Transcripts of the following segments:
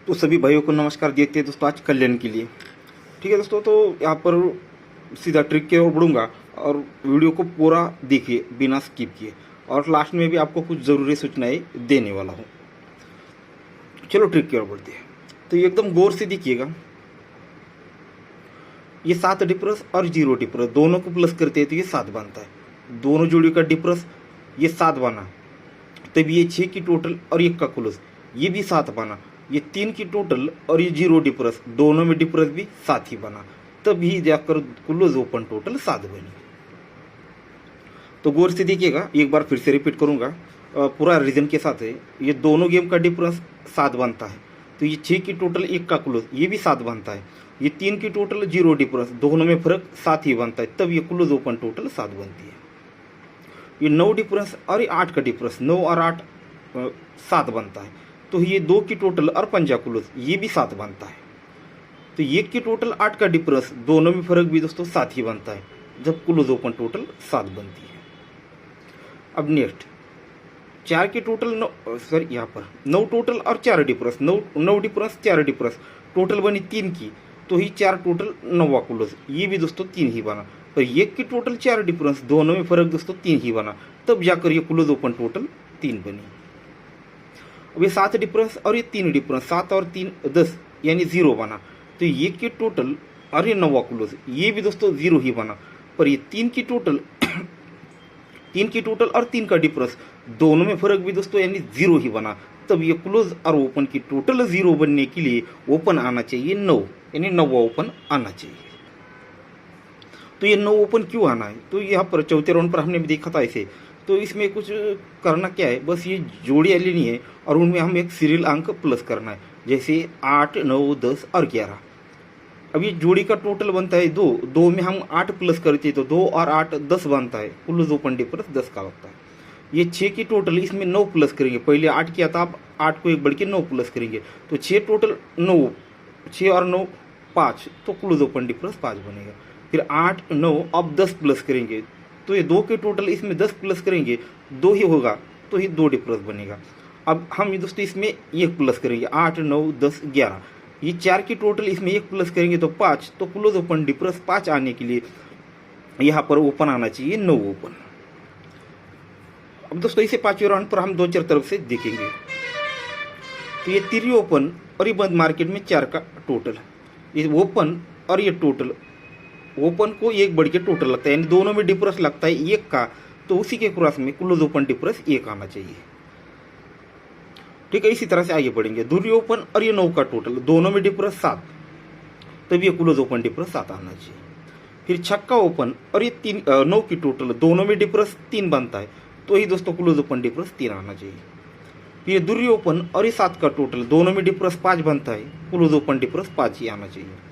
तो सभी भाइयों को नमस्कार। देखते हैं दोस्तों आज कल्याण के लिए। ठीक है दोस्तों, तो यहाँ पर सीधा ट्रिक की ओर बढ़ूंगा और वीडियो को पूरा देखिए बिना स्किप किए, और लास्ट में भी आपको कुछ ज़रूरी सूचनाएं देने वाला हूँ। चलो ट्रिक की ओर बढ़ते हैं। तो ये एकदम गौर से देखिएगा, ये 7 डिफरेंस और 0 डिफरेंस दोनों को प्लस करते हैं तो ये 7 बनता है। दोनों जोड़ी का डिफरेंस ये 7 बना, तब ये 6 की टोटल और 1 का क्लोज ये भी 7 बना। ये 3 की टोटल और ये 0 डिफरेंस दोनों में डिफरेंस भी 7 ही बना, तभी जाकर क्लोज ओपन टोटल 7 बनी। तो गौर से देखिएगा, एक बार फिर से रिपीट करूंगा पूरा रीजन के साथ है। ये दोनों गेम का डिफरेंस 7 बनता है, तो ये 6 की टोटल 1 का क्लोज ये भी 7 बनता है। ये 3 की टोटल 0 डिफरेंस दोनों में फर्क 7 ही बनता है, तब ये क्लोज ओपन टोटल 7 बनती है। ये 9 डिफरेंस और ये 8 का डिफरेंस 9 और 8 7 बनता है, तो ये 2 की टोटल और पंजा क्लोज ये भी 7 बनता है। तो 1 की टोटल 8 का डिफरेंस दोनों में फर्क भी दोस्तों 7 ही बनता है, जब क्लोज ओपन टोटल 7 बनती है। अब नेक्स्ट 4 की टोटल यहाँ पर 9 टोटल और 4 डिफरेंस 9 डिफरेंस 4 डिफरेंस टोटल बनी 3 की, तो ही 4 टोटल 9 क्लोज ये भी दोस्तों 3 ही बना। पर 1 की टोटल 4 डिफरेंस दोनों में फर्क दोस्तों 3 ही बना, तब जाकर ये क्लोज ओपन टोटल 3 बनी। अब ये 7 डिफरेंस और ये 3 डिफरेंस 7 और 3 10 यानी 0 बना, तो 1 की टोटल और ये 9 क्लोज ये भी दोस्तों 0 ही बना। पर ये 3 की टोटल 3 की टोटल और 3 का डिफरेंस दोनों में फर्क भी दोस्तों यानी 0 ही बना, तब ये क्लोज और ओपन की टोटल 0 बनने के लिए ओपन आना चाहिए 9, यानी 9 ओपन आना चाहिए। तो ये 9 ओपन क्यों आना है? तो यहाँ पर चौथे राउंड पर हमने भी देखा था ऐसे। तो इसमें कुछ करना क्या है, बस ये जोड़ी लेनी है और उनमें हम एक सीरियल अंक प्लस करना है, जैसे 8 9 10 और 11। अब ये जोड़ी का टोटल बनता है 2 में हम 8 प्लस करते हैं तो 2 और 8 10 बनता है, क्लोज ओपन डिफरेंस 10 का लगता है। ये 6 की टोटल इसमें 9 प्लस करेंगे, पहले 8 किया था, अब 8 को एक बढ़ के 9 प्लस करेंगे, तो 6 टोटल 9 6 और 9 5, तो क्लोज ओपन डिफरेंस 5 बनेगा। फिर 8 9 अब 10 प्लस करेंगे, तो ये 2 के टोटल इसमें 10 प्लस करेंगे 2 ही होगा, तो ये 2 डिफरेंस बनेगा। अब हम दोस्तों इसमें 1 प्लस करेंगे 8 9 10 11, ये 4 की टोटल इसमें 1 प्लस करेंगे तो 5, तो क्लोज ओपन डिफरेंस 5 आने के लिए यहाँ पर ओपन आना चाहिए 9 ओपन। अब दोस्तों इसे 5वें राउंड पर हम 2-4 तरफ से देखेंगे। तो ये 3 ओपन और ये बंद मार्केट में 4 का टोटल, ये ओपन और ये टोटल, ओपन को 1 बढ़ के टोटल लगता है, यानी दोनों में डिफरेंस लगता है 1 का, तो उसी के क्रॉस में क्लोज ओपन डिफरेंस 1 आना चाहिए। ठीक है, इसी तरह से आगे बढ़ेंगे। दूरी ओपन और ये 9 का टोटल दोनों में डिफरेंस 7, तब ये क्लोज ओपन डिफरेंस 7 आना चाहिए। फिर छक्का ओपन और ये 9 की टोटल दोनों में डिफरेंस 3 बनता है, तो ही दोस्तों क्लोज ओपन डिफरेंस 3 आना चाहिए। फिर दूरी ओपन और ये 7 का टोटल दोनों में डिफरेंस 5 बनता है, क्लोज ओपन डिफरेंस 5 ही आना चाहिए।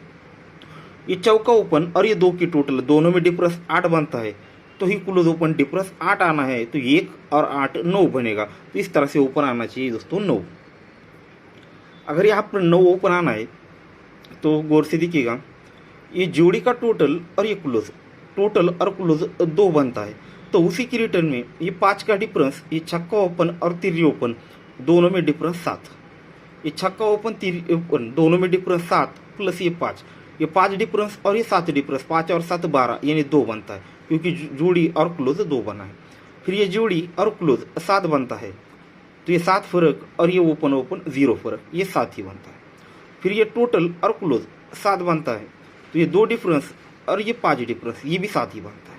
ये चौका ओपन और ये 2 की टोटल दोनों में डिफरेंस 8 बनता है, तो ही क्लोज ओपन डिफरेंस 8 आना है, तो 1 और 8 9 बनेगा, तो इस तरह से ओपन आना चाहिए दोस्तों 9। अगर यहाँ पर 9 ओपन आना है तो गौर से देखिएगा, ये जोड़ी का टोटल और ये क्लोज टोटल और क्लोज 2 बनता है, तो उसी की रिटर्न में ये 5 का डिफरेंस, ये छक्का ओपन और तिर्री ओपन दोनों में डिफरेंस 7, ये छक्का ओपन तिर्री ओपन दोनों में डिफरेंस 7 प्लस ये 5, ये 5 डिफरेंस और ये 7 डिफरेंस 5 और 7 12 यानी 2 बनता है, क्योंकि जोड़ी और क्लोज 2 बना है। फिर ये जोड़ी और क्लोज 7 बनता है, तो ये 7 फर्क और ये ओपन ओपन 0 फर्क, ये 7 ही बनता है। फिर ये टोटल और क्लोज 7 बनता है, तो ये 2 डिफरेंस और ये 5 डिफरेंस ये भी 7 ही बनता है।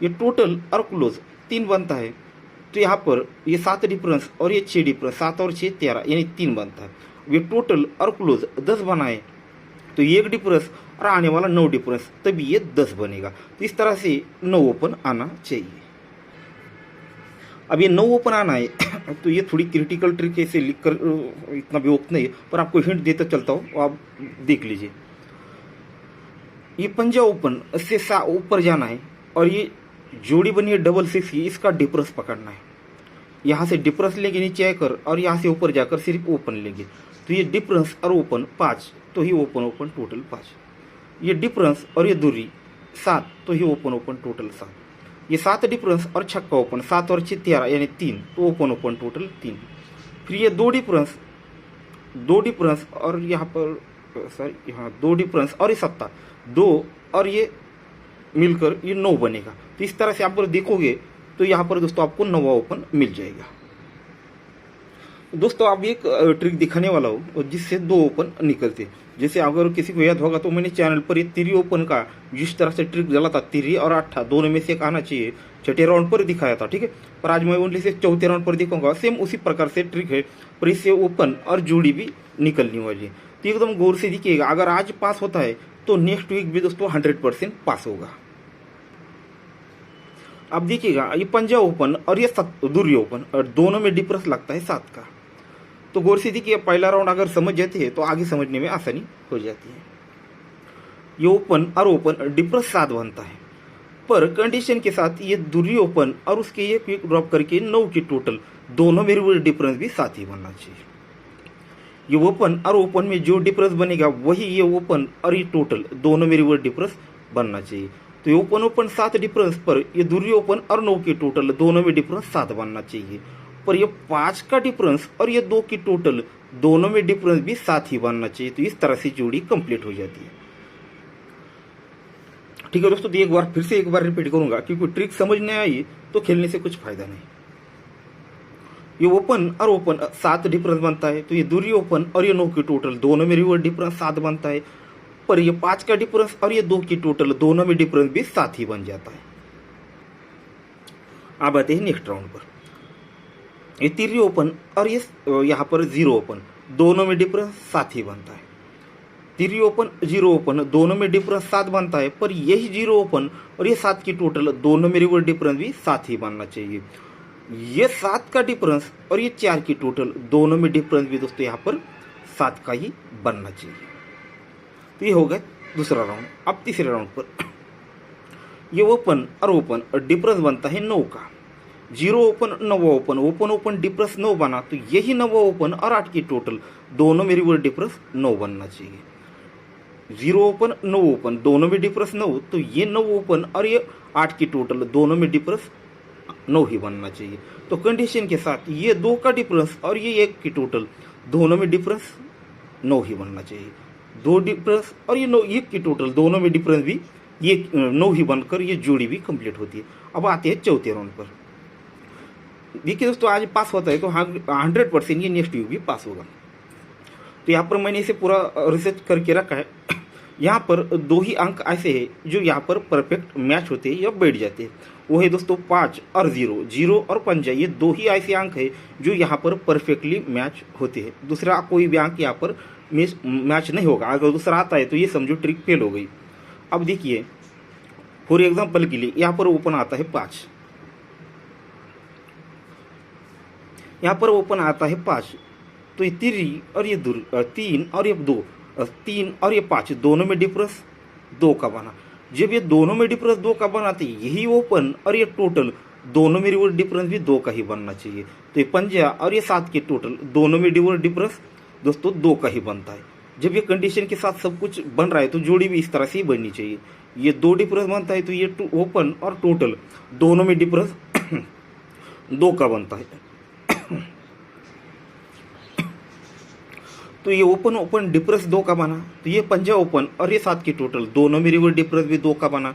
ये टोटल और क्लोज 3 बनता है, तो यहाँ पर ये 7 डिफरेंस और ये 6 डिफरेंस 7 और 6 13 यानी 3 बनता है। ये टोटल और क्लोज 10 बनाए, तो ये 1 डिफरेंस और आने वाला 9 डिफरेंस, तभी ये 10 बनेगा। तो इस तरह से 9 ओपन आना चाहिए। अब ये 9 ओपन आना है तो ये थोड़ी क्रिटिकल ट्रिक है, इसे लिख कर इतना भी वक्त नहीं है, पर आपको हिंट देता चलता हूँ, आप देख लीजिए। ये पंजा ओपन से ऊपर जाना है और ये जोड़ी बनी है डबल 6 की, इसका डिफरेंस पकड़ना है। यहाँ से डिफरेंस लेंगे नीचे आकर और यहाँ से ऊपर जाकर सिर्फ ओपन लेंगे, तो ये डिफरेंस और ओपन 5, तो ही ओपन ओपन टोटल 5। ये डिफरेंस और ये दूरी 7, तो ही ओपन ओपन टोटल 7। ये 7 डिफरेंस और छक्का ओपन 7 और 6 13 यानी 3, तो ओपन ओपन टोटल 3। फिर ये 2 डिफरेंस दो डिफरेंस और यहाँ पर सॉरी यहाँ दो डिफरेंस और ये 7 2 और ये मिलकर ये 9 बनेगा। तो इस तरह से आप देखोगे तो यहाँ पर दोस्तों आपको 9वां ओपन मिल जाएगा। दोस्तों आप एक ट्रिक दिखाने वाला हूँ जिससे 2 ओपन निकलते। जैसे अगर किसी को याद होगा तो मैंने चैनल पर ये 3 ओपन का जिस तरह से ट्रिक डाला था, 3 और 8 दोनों में से एक आना चाहिए, छठे राउंड पर दिखाया था, ठीक है। पर आज मैं ओनली से चौथे राउंड पर दिखाऊंगा। सेम उसी प्रकार से ट्रिक है, पर इससे ओपन और जोड़ी भी निकलनी वाली है। तो एकदम गौर से देखिएगा, अगर आज पास होता है तो नेक्स्ट वीक भी दोस्तों 100% पास होगा। अब देखिएगा ये पंजा ओपन और ये दुर्य ओपन और दोनों में डिफरेंस लगता है 7 का। तो गौर से देखिए, पहला राउंड अगर समझ जाते हैं तो आगे समझने में आसानी हो जाती है। ये ओपन और ओपन डिफरेंस 7 बनता है, पर कंडीशन के साथ ये दुर्य ओपन और उसके ये क्विक ड्रॉप करके 9 की टोटल दोनों में रिवर्स डिफरेंस भी 7 ही बनना चाहिए। ये ओपन और ओपन में जो डिफरेंस बनेगा वही ये ओपन और ये टोटल दोनों में रिवर्स डिफरेंस बनना चाहिए। तो ये ओपन ओपन 7 डिफरेंस पर ये दुर्य ओपन और 9 की टोटल दोनों में डिफरेंस 7 बनना चाहिए। पर ये 5 का डिफरेंस और ये 2 की टोटल दोनों में डिफरेंस भी 7 ही बनना चाहिए। तो इस तरह से जोड़ी कंप्लीट हो जाती है। ठीक है दोस्तों, तो एक बार रिपीट करूंगा, क्योंकि ट्रिक समझ नहीं आई तो खेलने से कुछ फायदा नहीं। ये ओपन और ओपन 7 डिफरेंस बनता है, तो ये दुर्य ओपन और ये 9 की टोटल दोनों में रिवर्स डिफरेंस 7 बनता है। पर ये 5 का डिफरेंस और ये 2 की टोटल दोनों में डिफरेंस भी 7 ही बन जाता है। अब आते हैं नेक्स्ट राउंड पर। ये तिर्य ओपन और ये यहाँ पर 0 ओपन दोनों में डिफरेंस 7 ही बनता है। तिर्य ओपन 0 ओपन दोनों में डिफरेंस 7 बनता है, पर यही 0 ओपन और ये 7 की टोटल दोनों में रिवर्स डिफरेंस भी 7 ही बनना चाहिए। ये 7 का डिफरेंस और ये 4 की टोटल दोनों में डिफरेंस भी दोस्तों यहाँ पर 7 का ही बनना चाहिए। तो ये हो गया दूसरा राउंड। अब तीसरे राउंड पर ये ओपन और ओपन डिफरेंस बनता है 9 का। 0 open 9 open open open difference 9 बना, तो यही 9 ओपन और 8 की टोटल दोनों में रिवर्स डिफरेंस 9 बनना चाहिए। 0 ओपन 9 ओपन दोनों में डिफरेंस 9, तो ये 9 ओपन और ये 8 की टोटल दोनों में डिफरेंस 9 ही बनना चाहिए। तो कंडीशन के साथ ये 2 का डिफरेंस और ये 1 की टोटल दोनों में डिफरेंस 9 ही बनना चाहिए। 2 डिफरेंस और ये 9 1 की टोटल दोनों में डिफरेंस भी ये 9 ही बनकर ये जोड़ी भी कंप्लीट होती है। अब आते हैं चौथे राउंड पर। देखिए दोस्तों, आज पास होता है तो 100% ये नेक्स्ट वीक भी पास होगा। तो यहाँ पर मैंने इसे पूरा रिसर्च करके रखा है। यहाँ पर 2 ही अंक ऐसे हैं जो यहाँ पर परफेक्ट मैच होते हैं या बैठ जाते हैं। वो है दोस्तों 5 और 0, 0 और पंजा, ये 2 ही ऐसे अंक है जो यहाँ पर परफेक्टली मैच होते हैं। दूसरा कोई भी अंक यहाँ पर मैच नहीं होगा। अगर दूसरा आता है तो ये समझो ट्रिक फेल हो गई। अब देखिए फॉर एग्जाम्पल के लिए यहाँ पर ओपन आता है 5, यहाँ पर ओपन आता है 5, तो ये 3 और ये 3 और ये 2, 3 और ये 5 दोनों में डिफरेंस 2 का बना। जब ये दोनों में डिफरेंस 2 का बनाते यही ओपन और ये टोटल दोनों में रिवर्स डिफरेंस भी 2 का ही बनना चाहिए। तो ये पंजा और ये 7 के टोटल दोनों में रिवर्स डिफरेंस दोस्तों 2 का ही बनता है। जब ये कंडीशन के साथ सब कुछ बन रहा है तो जोड़ी भी इस तरह से ही बननी चाहिए। ये 2 डिफरेंस बनता है तो ये ओपन और टोटल दोनों में डिफरेंस 2 का बनता है। तो ये ओपन ओपन डिफरेंस 2 का बना, तो ये पंजा ओपन और ये 7 की टोटल दोनों में रिवर्स डिफरेंस भी 2 का बना।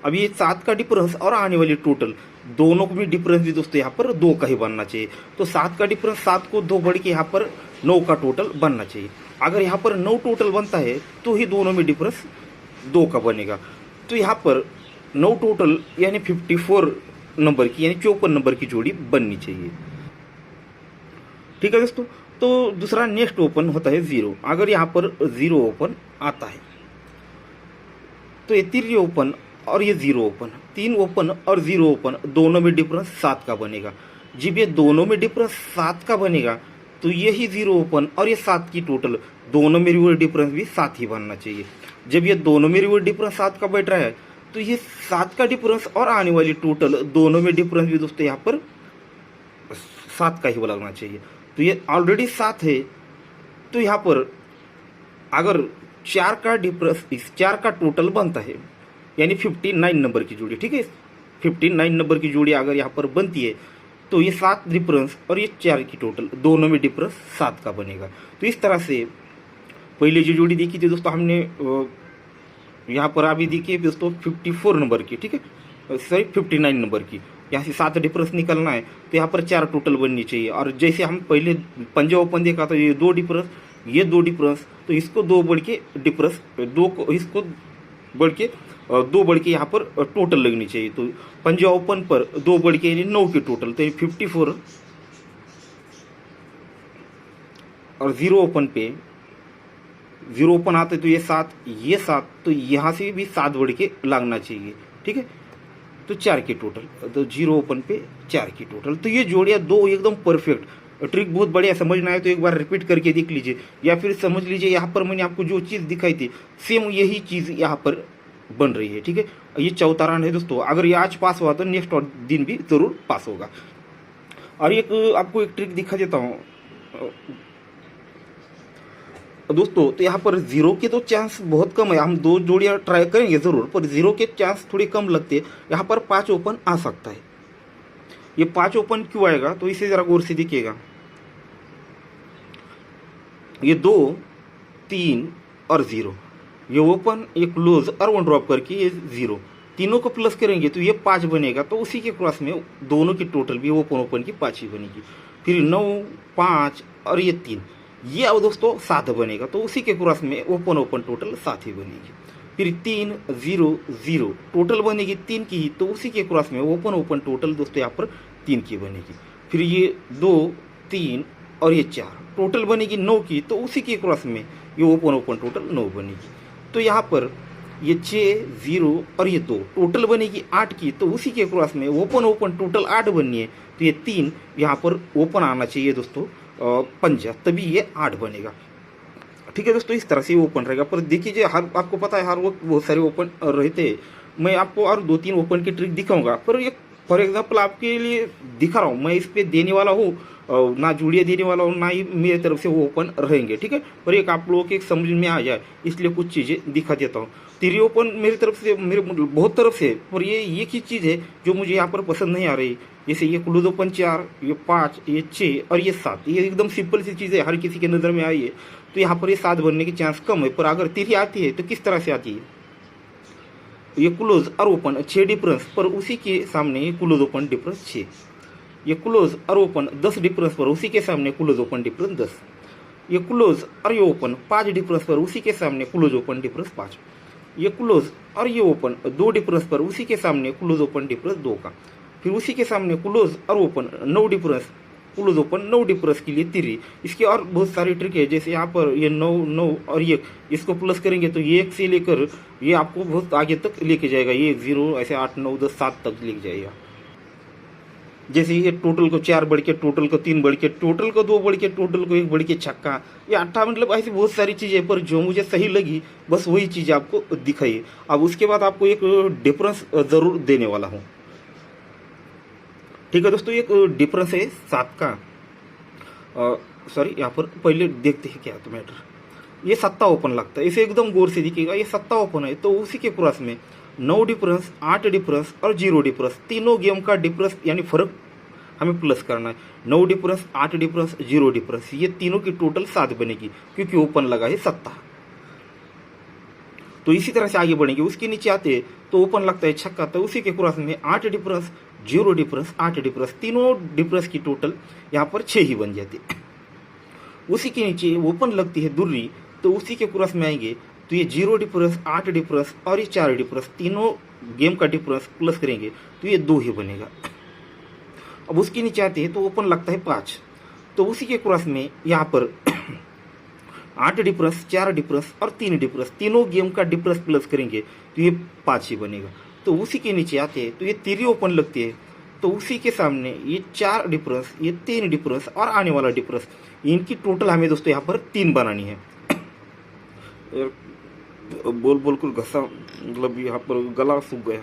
अब ये 7 का डिफरेंस और आने वाली टोटल दोनों को भी डिफरेंस भी दोस्तों यहाँ पर 2 का ही बनना चाहिए। तो 7 का डिफरेंस 7 को 2 बढ़ के यहाँ पर 9 का टोटल बनना चाहिए। अगर यहाँ पर 9 टोटल बनता है तो ही दोनों में डिफरेंस 2 का बनेगा। तो यहाँ पर 9 टोटल यानी 54 नंबर की यानी 54 नंबर की जोड़ी बननी चाहिए। ठीक है दोस्तों, तो दूसरा नेक्स्ट ओपन होता है 0। अगर यहाँ पर 0 ओपन आता है तो ये 3 ओपन और ये 0 ओपन, 3 ओपन और 0 ओपन दोनों में डिफरेंस 7 का बनेगा। जब ये दोनों में डिफरेंस 7 का बनेगा तो यही 0 ओपन और ये 7 की टोटल दोनों में रिवर्स डिफरेंस भी 7 ही बनना चाहिए। जब ये दोनों में रिवर्स डिफरेंस 7 का बैठ रहा है तो ये 7 का डिफरेंस और आने वाली टोटल दोनों में डिफरेंस भी दोस्तों यहाँ पर 7 का ही लगना चाहिए। तो ये ऑलरेडी 7 है, तो यहाँ पर अगर 4 का डिफरेंस 4 का टोटल बनता है यानी 59 नंबर की जोड़ी। ठीक है, 59 नंबर की जोड़ी अगर यहाँ पर बनती है तो ये 7 डिफरेंस और ये 4 की टोटल, दोनों में डिफरेंस 7 का बनेगा। तो इस तरह से पहले जो जोड़ी देखी थी दोस्तों हमने यहाँ पर अभी देखिए दोस्तों 54 नंबर की, ठीक है, सॉरी 59 नंबर की, यहाँ से 7 डिफरेंस निकलना है तो यहाँ पर 4 टोटल बननी चाहिए। और जैसे हम पहले पंजा ओपन देखा तो ये 2 डिफरेंस, ये 2 डिफरेंस, तो इसको 2 बढ़ के डिफरेंस 2 को इसको बढ़ के 2 बढ़ के यहाँ पर टोटल लगनी चाहिए। तो पंजा ओपन पर 2 बढ़ के 9 की टोटल, तो 54 और 0 ओपन पे 0 ओपन आते तो ये 7, ये 7, तो यहाँ से भी 7 बढ़ के लगना चाहिए, ठीक है। तो 4 की टोटल, तो 0 ओपन पे 4 की टोटल। तो ये जोड़ियाँ दो एकदम परफेक्ट, ट्रिक बहुत बढ़िया। समझना है तो एक बार रिपीट करके देख लीजिए, या फिर समझ लीजिए यहाँ पर मैंने आपको जो चीज़ दिखाई थी सेम यही चीज़ यहाँ पर बन रही है, ठीक है। ये चौथा राउंड है दोस्तों, अगर ये आज पास हुआ तो नेक्स्ट दिन भी जरूर पास होगा। और एक आपको एक ट्रिक दिखा देता हूँ दोस्तों। तो यहाँ पर 0 के तो चांस बहुत कम है, हम 2 जोड़ियाँ ट्राई करेंगे ज़रूर, पर 0 के चांस थोड़े कम लगते हैं। यहाँ पर 5 ओपन आ सकता है। ये 5 ओपन क्यों आएगा तो इसे ज़रा गौर से देखिएगा। ये 2, 3 और 0, ये ओपन, ये क्लोज और 1 ड्रॉप करके ये 0, तीनों को प्लस करेंगे तो ये 5 बनेगा। तो उसी के क्रॉस में दोनों की टोटल भी ओपन की 5 ही बनेगी। फिर 9, 5 और ये 3, ये अब दोस्तों 7 बनेगा। तो उसी के क्रॉस में ओपन टोटल 7 ही बनेगी। फिर 3, 0, 0 टोटल बनेगी 3 की, तो उसी के क्रॉस में ओपन टोटल दोस्तों यहाँ पर 3 की बनेगी। फिर ये 2, 3 और ये 4 टोटल बनेगी 9 की, तो उसी के क्रॉस में ये ओपन टोटल 9 बनेगी। तो यहाँ पर ये 6, 0 और ये 2 टोटल बनेगी 8 की, तो उसी के क्रॉस में ओपन टोटल 8 बननी है। तो ये 3 यहाँ पर ओपन आना चाहिए दोस्तों पंजा, तभी ये 8 बनेगा, ठीक है दोस्तों। इस तरह से ओपन रहेगा। पर देखिए हर आपको पता है हर वक्त बहुत सारे ओपन रहते हैं। मैं आपको और 2-3 ओपन की ट्रिक दिखाऊंगा, पर ये फॉर एग्जांपल आपके लिए दिखा रहा हूँ, मैं इस पे देने वाला हूँ ना जोड़ियाँ देने वाला हूँ, ना ही मेरी तरफ से वो ओपन रहेंगे, ठीक है। पर एक आप लोगों के समझ में आ जाए इसलिए कुछ चीज़ें दिखा देता हूँ। तेरी ओपन मेरी तरफ से, मेरे बहुत तरफ से, पर ये एक ही चीज़ है जो मुझे यहाँ पर पसंद नहीं आ रही। जैसे ये क्लोज ओपन 4, ये 5, ये 6 और ये 7, ये एकदम सिंपल सी चीज़ है, हर किसी के नज़र में आई है। तो यहाँ पर ये 7 बनने की चांस कम है। पर अगर तेरी आती है तो किस तरह से आती है, ये क्लोज और ओपन 6 डिफरेंस पर उसी के सामने ये क्लोज ओपन डिफरेंस 6, ये क्लोज और ओपन 10 डिफरेंस पर उसी के सामने क्लोज ओपन डिफरेंस 10, ये क्लोज और ये ओपन 5 डिफरेंस पर उसी के सामने क्लोज ओपन डिफरेंस 5, ये क्लोज और ये ओपन 2 डिफरेंस पर उसी के सामने क्लोज ओपन डिफरेंस 2 का। फिर उसी के सामने क्लोज और open 9 difference, close open 9 difference के लिए 3। इसके और बहुत सारी ट्रिक है, जैसे यहाँ पर ये 9, 9 और 1, इसको प्लस करेंगे तो ये 1 से लेकर ये आपको बहुत आगे तक लेके जाएगा। ये 0 ऐसे 8, 9, 10, 7 तक लेके जाएगा। जैसे ये टोटल को 4 बढ़ के, टोटल को 3 बढ़ के, टोटल को 2 बढ़ के, टोटल को 1 बढ़ के छक्का, ये 8, मतलब ऐसी बहुत सारी चीज़ें, पर जो मुझे सही लगी बस वही चीज़ आपको दिखाई। अब उसके बाद आपको एक डिफरेंस ज़रूर देने वाला हूँ, ठीक है दोस्तों। एक डिफरेंस है 7 का, सॉरी यहाँ पर पहले देखते हैं क्या तो मैटर। ये 7 ओपन लगता है, इसे एकदम गौर से दिखेगा। ये 7 ओपन है, तो उसी के क्रॉस में 9 डिफरेंस, 8 डिफरेंस और 0 डिफरेंस, तीनों गेम का डिफरेंस यानी फर्क हमें प्लस करना है। 9 डिफरेंस, 8 डिफरेंस, 0 डिफरेंस, ये तीनों की टोटल 7 बनेगी, क्योंकि ओपन लगा है 7। तो इसी तरह से आगे बढ़ेंगे। उसके नीचे आते तो ओपन लगता है छक्का, तो उसी के क्रॉस में 8 डिफरेंस, 0 डिफरेंस, 8 डिफरेंस, तीनों डिफरेंस की टोटल यहाँ पर 6 ही बन जाती है। उसी के नीचे ओपन लगती है दुर्री, तो उसी के क्रॉस में आएंगे तो ये 0 डिफरेंस, 8 डिफरेंस और ये 4 डिफरेंस, तीनों गेम का डिफरेंस प्लस करेंगे तो ये 2 ही बनेगा। अब उसके नीचे आते हैं तो ओपन लगता है 5, तो उसी के क्रॉस में यहाँ पर 8 डिफरेंस, 4 डिफरेंस और 3 डिफरेंस, तीनों गेम का डिफरेंस प्लस करेंगे तो ये 5 ही बनेगा। तो उसी के नीचे आते हैं तो ये 3 ओपन लगती है, तो उसी के सामने ये 4 डिफरेंस, ये 3 डिफरेंस और आने वाला डिफरेंस, इनकी टोटल हमें दोस्तों यहाँ पर 3 बनानी है। बोल कर घसा, मतलब यहाँ पर गला सूख गया।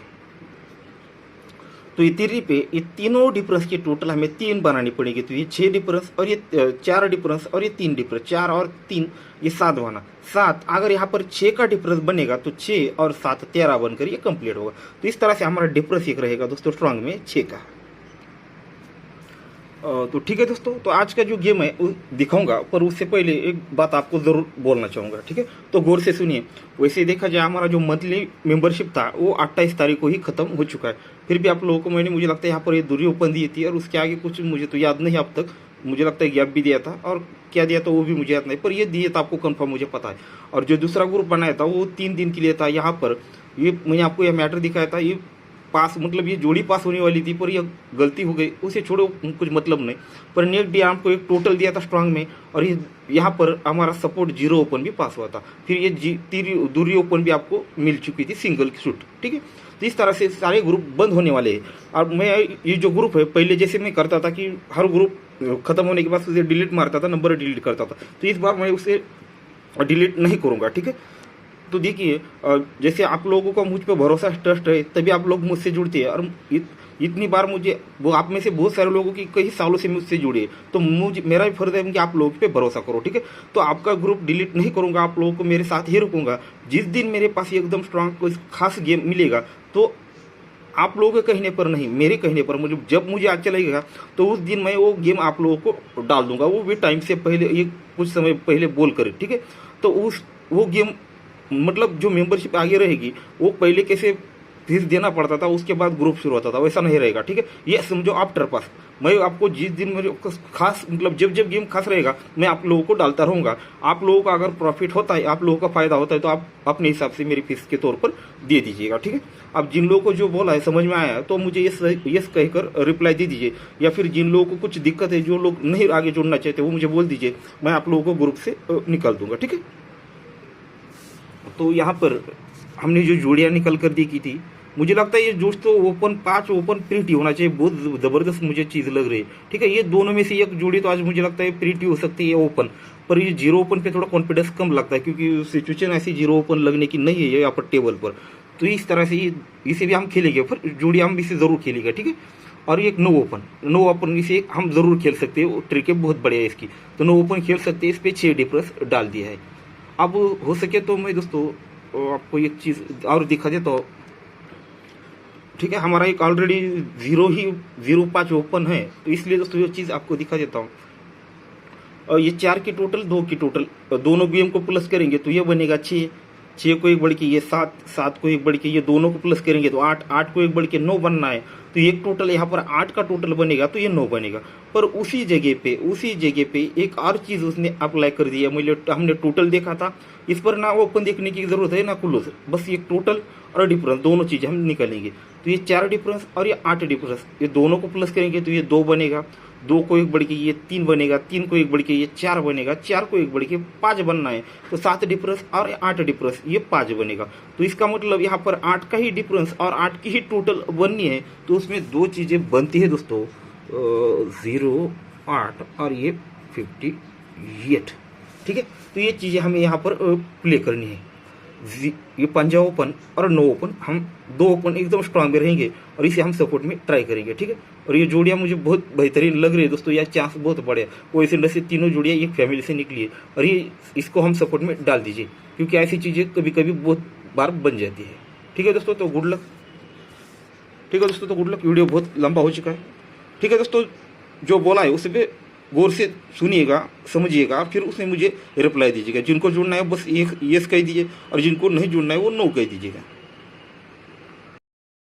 तो ये 3 पे ये तीनों डिफरेंस की टोटल हमें 3 बनानी पड़ेगी। तो ये 6 डिफरेंस और ये 4 डिफरेंस और ये 3 डिफरेंस, 4 और 3 ये 7 बना। 7 अगर यहाँ पर 6 का डिफरेंस बनेगा तो 6 और 7 13 बनकर ये कंप्लीट होगा। तो इस तरह से हमारा डिफरेंस एक रहेगा दोस्तों स्ट्रांग में 6 का। तो ठीक है दोस्तों, तो आज का जो गेम है वो दिखाऊंगा, पर उससे पहले एक बात आपको ज़रूर बोलना चाहूँगा, ठीक है। तो गौर से सुनिए। वैसे देखा जाए हमारा जो मंथली मेंबरशिप था वो 28 तारीख को ही ख़त्म हो चुका है। फिर भी आप लोगों को मैंने, मुझे लगता है यहाँ पर ये दूरी ओपन दी थी, और उसके आगे कुछ मुझे तो याद नहीं अब तक। मुझे लगता है गैप भी दिया था, और क्या दिया था वो भी मुझे याद नहीं, पर ये दिए था आपको कंफर्म मुझे पता है। और जो दूसरा ग्रुप बनाया था वो 3 दिन के लिए था। यहाँ पर ये मैंने आपको यह मैटर दिखाया था, ये पास मतलब ये जोड़ी पास होने वाली थी, पर यह गलती हो गई, उसे छोड़ो, कुछ मतलब नहीं। पर नेक्स्ट डे आपको एक टोटल दिया था स्ट्रांग में, और ये यहाँ पर हमारा सपोर्ट 0 ओपन भी पास हुआ था। फिर ये दूरी ओपन भी आपको मिल चुकी थी सिंगल शूट, ठीक है। तो इस तरह से सारे ग्रुप बंद होने वाले हैं। और मैं ये जो ग्रुप है, पहले जैसे मैं करता था कि हर ग्रुप खत्म होने के बाद उसे डिलीट मारता था, नंबर डिलीट करता था, तो इस बार मैं उसे डिलीट नहीं करूँगा, ठीक है। तो देखिए, जैसे आप लोगों का मुझ पर भरोसा ट्रस्ट है, तभी आप लोग मुझसे जुड़ते हैं। और इतनी बार मुझे, वो आप में से बहुत सारे लोगों की कई सालों से मुझसे जुड़े, तो मेरा भी फर्ज है कि आप लोगों पे भरोसा करो, ठीक है। तो आपका ग्रुप डिलीट नहीं करूंगा, आप लोगों को मेरे साथ ही रखूंगा। जिस दिन मेरे पास एकदम स्ट्रांग कोई खास गेम मिलेगा, तो आप लोगों के कहने पर नहीं, मेरे कहने पर, मुझे जब मुझे अच्छा लगेगा तो उस दिन मैं वो गेम आप लोगों को डाल दूंगा, वो भी टाइम से पहले, ये कुछ समय पहले बोल कर, ठीक है। तो वो गेम मतलब जो मेंबरशिप आगे रहेगी, वो पहले कैसे फीस देना पड़ता था, उसके बाद ग्रुप शुरू होता था, वैसा नहीं रहेगा, ठीक है। ये समझो आफ्टर पास, मैं आपको जिस दिन मेरे खास मतलब जब गेम खास रहेगा, मैं आप लोगों को डालता रहूंगा। आप लोगों का अगर प्रॉफिट होता है, आप लोगों का फायदा होता है, तो आप अपने हिसाब से मेरी फीस के तौर पर दे दीजिएगा, ठीक है। अब जिन लोगों को जो बोला है समझ में आया है, तो मुझे यस कहकर रिप्लाई दे दीजिए, या फिर जिन लोगों को कुछ दिक्कत है, जो लोग नहीं आगे जुड़ना चाहते, वो मुझे बोल दीजिए, मैं आप लोगों को ग्रुप से निकाल दूंगा, ठीक है। तो यहाँ पर हमने जो जोड़ियाँ निकल कर दी की थी, मुझे लगता है ये दोस्तों ओपन 5 ओपन प्रिंट ही होना चाहिए, बहुत ज़बरदस्त मुझे चीज़ लग रही है, ठीक है। ये दोनों में से एक जोड़ी तो आज मुझे लगता है प्रिंट ही हो सकती है ओपन, पर ये 0 ओपन पे थोड़ा कॉन्फिडेंस कम लगता है, क्योंकि सिचुएशन ऐसी 0 ओपन लगने की नहीं है यहाँ पर टेबल पर। तो इस तरह से इसे भी हम खेलेंगे, फिर जोड़ी हम इसे ज़रूर खेलेंगे, ठीक है। और एक नो ओपन इसे हम ज़रूर खेल सकते हैं, ट्रिक है बहुत बढ़िया है इसकी। तो नो ओपन खेल सकते हैं, इस पर 6 डिफरेंस डाल दिया है। अब हो सके तो मैं दोस्तों आपको एक चीज़ और दिखा देता हूँ, ठीक है। हमारा एक ऑलरेडी 0.5 ओपन है, तो इसलिए दोस्तों ये चीज़ आपको दिखा देता हूँ। और ये 4 की टोटल, 2 की टोटल, दोनों गेम को प्लस करेंगे तो ये बनेगा 6 को एक बढ़ के ये 7 को एक बढ़ के ये दोनों को प्लस करेंगे तो 8 को एक बढ़ के 9 बनना है। तो एक टोटल यहाँ पर 8 का टोटल बनेगा, तो ये 9 बनेगा। पर उसी जगह पे एक और चीज़ उसने अप्लाई कर दिया। हमने टोटल देखा था, इस पर ना ओपन देखने की ज़रूरत है ना क्लोज, बस ये टोटल और डिफरेंस दोनों चीज़ें हम निकालेंगे। तो ये 4 डिफरेंस और ये 8 डिफरेंस, ये दोनों को प्लस करेंगे तो ये 2 बनेगा, 2 को एक बढ़ के ये 3 बनेगा, 3 को एक बढ़ के ये 4 बनेगा, 4 को एक बढ़ के 5 बनना है। तो 7 डिफरेंस और 8 डिफरेंस, ये 5 बनेगा। तो इसका मतलब यहाँ पर 8 का ही डिफरेंस और 8 की ही टोटल बननी है। तो उसमें 2 चीज़ें बनती है दोस्तों, 0, 8 और ये 58, ठीक है। तो ये चीज़ें हमें यहाँ पर प्ले करनी है। ये 5 ओपन और 9 ओपन, हम 2 ओपन एकदम स्ट्रांग में रहेंगे और इसे हम सपोर्ट में ट्राई करेंगे, ठीक है। और ये जोड़ियाँ मुझे बहुत बेहतरीन लग रही है दोस्तों, यह चांस बहुत बड़े है। वो इस से तीनों जोड़ियाँ एक फैमिली से निकली है, और ये इसको हम सपोर्ट में डाल दीजिए, क्योंकि ऐसी चीज़ें कभी कभी बहुत बार बन जाती है, ठीक है दोस्तों। तो गुड लक, ठीक है दोस्तों, तो गुड लक। वीडियो बहुत लंबा हो चुका है, ठीक है दोस्तों। जो बोला है उस पर गौर से सुनिएगा, समझिएगा, फिर उसमें मुझे रिप्लाई दीजिएगा। जिनको जुड़ना है बस एक यस कह दीजिए, और जिनको नहीं जुड़ना है वो नो कह दीजिएगा।